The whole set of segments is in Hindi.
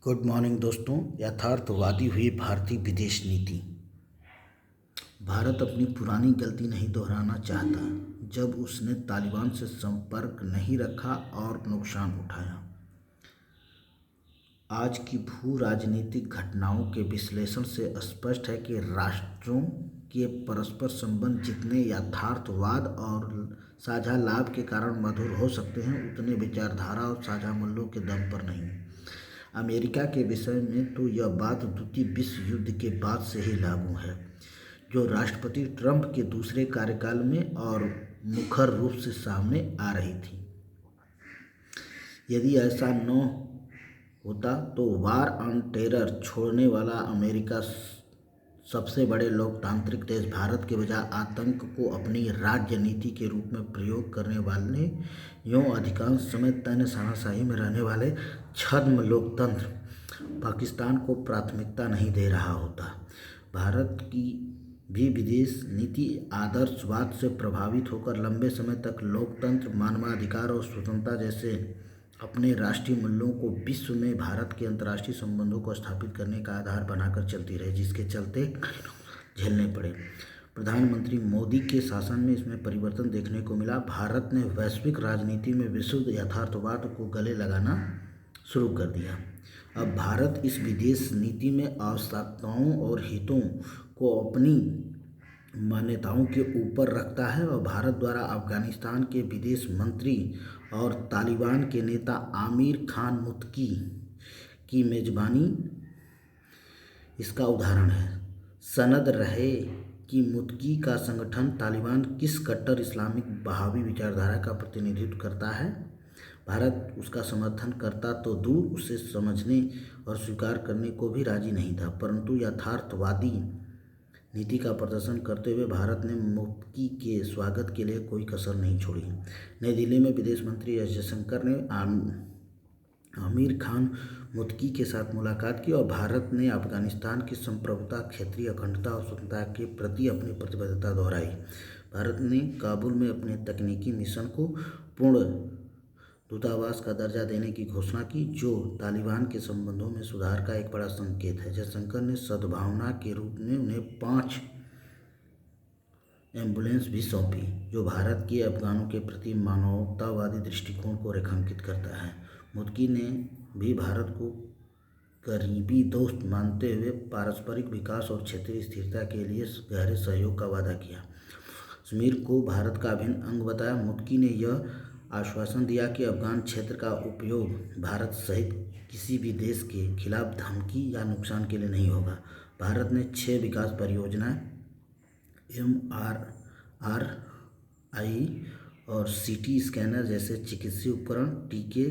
गुड मॉर्निंग दोस्तों। यथार्थवादी हुई भारतीय विदेश नीति। भारत अपनी पुरानी गलती नहीं दोहराना चाहता जब उसने तालिबान से संपर्क नहीं रखा और नुकसान उठाया। आज की भू राजनीतिक घटनाओं के विश्लेषण से स्पष्ट है कि राष्ट्रों के परस्पर संबंध जितने यथार्थवाद और साझा लाभ के कारण मधुर हो सकते हैं, उतने विचारधारा और साझा मूल्यों के दम पर नहीं। अमेरिका के विषय में तो यह बात द्वितीय विश्व युद्ध के बाद से ही लागू है, जो राष्ट्रपति ट्रंप के दूसरे कार्यकाल में और मुखर रूप से सामने आ रही थी। यदि ऐसा न होता तो वार ऑन टेरर छोड़ने वाला अमेरिका सबसे बड़े लोकतांत्रिक देश भारत के बजाय आतंक को अपनी राज्य नीति के रूप में प्रयोग करने वाले यूँ अधिकांश समय तानाशाही में रहने वाले छद्म लोकतंत्र पाकिस्तान को प्राथमिकता नहीं दे रहा होता। भारत की भी विदेश नीति आदर्शवाद से प्रभावित होकर लंबे समय तक लोकतंत्र, मानवाधिकार और स्वतंत्रता जैसे अपने राष्ट्रीय मूल्यों को विश्व में भारत के अंतर्राष्ट्रीय संबंधों को स्थापित करने का आधार बनाकर चलती रही, जिसके चलते झेलने पड़े। प्रधानमंत्री मोदी के शासन में इसमें परिवर्तन देखने को मिला। भारत ने वैश्विक राजनीति में विशुद्ध यथार्थवाद को गले लगाना शुरू कर दिया। अब भारत इस विदेश नीति में आवश्यकताओं और हितों को अपनी मान्यताओं के ऊपर रखता है और भारत द्वारा अफगानिस्तान के विदेश मंत्री और तालिबान के नेता आमिर खान मुत्की की मेजबानी इसका उदाहरण है। सनद रहे कि मुत्की का संगठन तालिबान किस कट्टर इस्लामिक बहावी विचारधारा का प्रतिनिधित्व करता है। भारत उसका समर्थन करता तो दूर, उसे समझने और स्वीकार करने को भी राजी नहीं था, परंतु यथार्थवादी नीति का प्रदर्शन करते हुए भारत ने मुत्की के स्वागत के लिए कोई कसर नहीं छोड़ी। नई दिल्ली में विदेश मंत्री एस जयशंकर ने आमिर खान मुत्की के साथ मुलाकात की और भारत ने अफगानिस्तान की संप्रभुता, क्षेत्रीय अखंडता और स्वतंत्रता के प्रति अपनी प्रतिबद्धता दोहराई। भारत ने काबुल में अपने तकनीकी मिशन को पूर्ण दूतावास का दर्जा देने की घोषणा की, जो तालिबान के संबंधों में सुधार का एक बड़ा संकेत है। जयशंकर ने सद्भावना के रूप में उन्हें 5 एम्बुलेंस भी सौंपी, जो भारत के अफगानों के प्रति मानवतावादी दृष्टिकोण को रेखांकित करता है। मुत्की ने भी भारत को करीबी दोस्त मानते हुए पारस्परिक विकास और क्षेत्रीय स्थिरता के लिए गहरे सहयोग का वादा किया। कश्मीर को भारत का अभिन्न अंग बताया। मुत्की ने यह आश्वासन दिया कि अफगान क्षेत्र का उपयोग भारत सहित किसी भी देश के खिलाफ धमकी या नुकसान के लिए नहीं होगा। भारत ने 6 विकास परियोजनाएं MRI और CT स्कैनर जैसे चिकित्सीय उपकरण, टीके,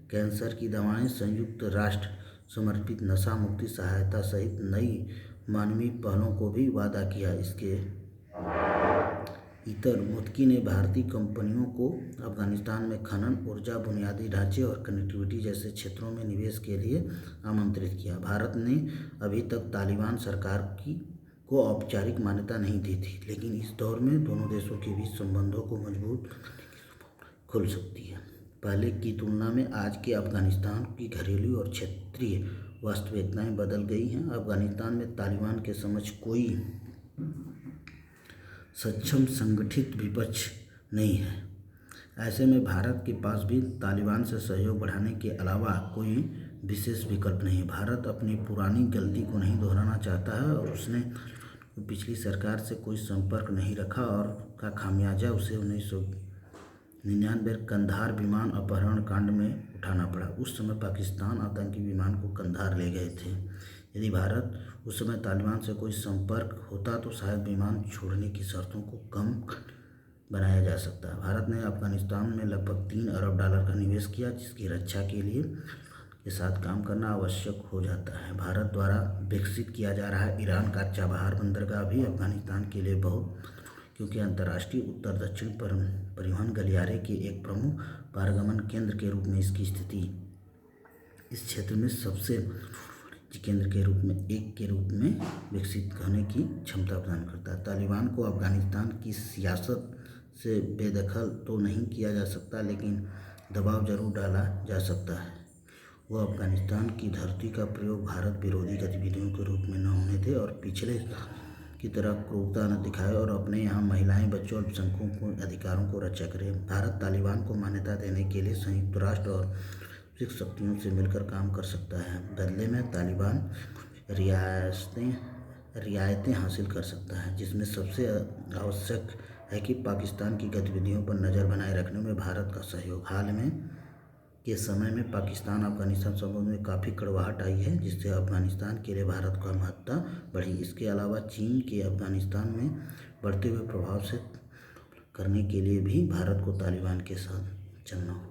कैंसर की दवाएं, संयुक्त राष्ट्र समर्पित नशा मुक्ति सहायता सहित नई मानवीय पहलों को भी वादा किया। इसके इतर मुत्की ने भारतीय कंपनियों को अफगानिस्तान में खनन, ऊर्जा, बुनियादी ढांचे और कनेक्टिविटी जैसे क्षेत्रों में निवेश के लिए आमंत्रित किया। भारत ने अभी तक तालिबान सरकार को औपचारिक मान्यता नहीं दी थी, लेकिन इस दौर में दोनों देशों के बीच संबंधों को मजबूत खुल सकती है। पहले की तुलना में आज के अफगानिस्तान की घरेलू और क्षेत्रीय वास्तविकताएं बदल गई हैं। अफगानिस्तान में तालिबान के समक्ष कोई सक्षम संगठित विपक्ष नहीं है। ऐसे में भारत के पास भी तालिबान से सहयोग बढ़ाने के अलावा कोई विशेष विकल्प नहीं है। भारत अपनी पुरानी गलती को नहीं दोहराना चाहता है और उसने पिछली सरकार से कोई संपर्क नहीं रखा और का खामियाजा उसे 1999 कंधार विमान अपहरण कांड में उठाना पड़ा। उस समय पाकिस्तान आतंकी विमान को कंधार ले गए थे। यदि भारत उस समय तालिबान से कोई संपर्क होता तो शायद विमान छोड़ने की शर्तों को कम बनाया जा सकता। भारत ने अफगानिस्तान में लगभग $3 अरब का निवेश किया, जिसकी रक्षा के लिए के साथ काम करना आवश्यक हो जाता है। भारत द्वारा विकसित किया जा रहा ईरान का चाबहार बंदरगाह भी अफगानिस्तान के लिए बहुत, क्योंकि अंतर्राष्ट्रीय उत्तर दक्षिण परिवहन गलियारे के एक प्रमुख पारगमन केंद्र के रूप में इसकी स्थिति इस क्षेत्र में सबसे केंद्र के रूप में विकसित होने की क्षमता प्रदान करता है। तालिबान को अफगानिस्तान की सियासत से बेदखल तो नहीं किया जा सकता, लेकिन दबाव जरूर डाला जा सकता है। वह अफगानिस्तान की धरती का प्रयोग भारत विरोधी गतिविधियों के रूप में न होने दे और पिछले की तरह क्रूरता न दिखाए और अपने यहाँ महिलाएं, बच्चों और अल्पसंख्यकों के अधिकारों को रक्षा करे। भारत तालिबान को मान्यता देने के लिए संयुक्त राष्ट्र और वैश्विक शक्तियों से मिलकर काम कर सकता है। बदले में तालिबान रियायतें हासिल कर सकता है, जिसमें सबसे आवश्यक है कि पाकिस्तान की गतिविधियों पर नज़र बनाए रखने में भारत का सहयोग। हाल में के समय में पाकिस्तान अफगानिस्तान संबंध में काफ़ी कड़वाहट आई है, जिससे अफगानिस्तान के लिए भारत का महत्ता बढ़ी। इसके अलावा चीन के अफगानिस्तान में बढ़ते हुए प्रभाव से करने के लिए भी भारत को तालिबान के साथ चलना होगा।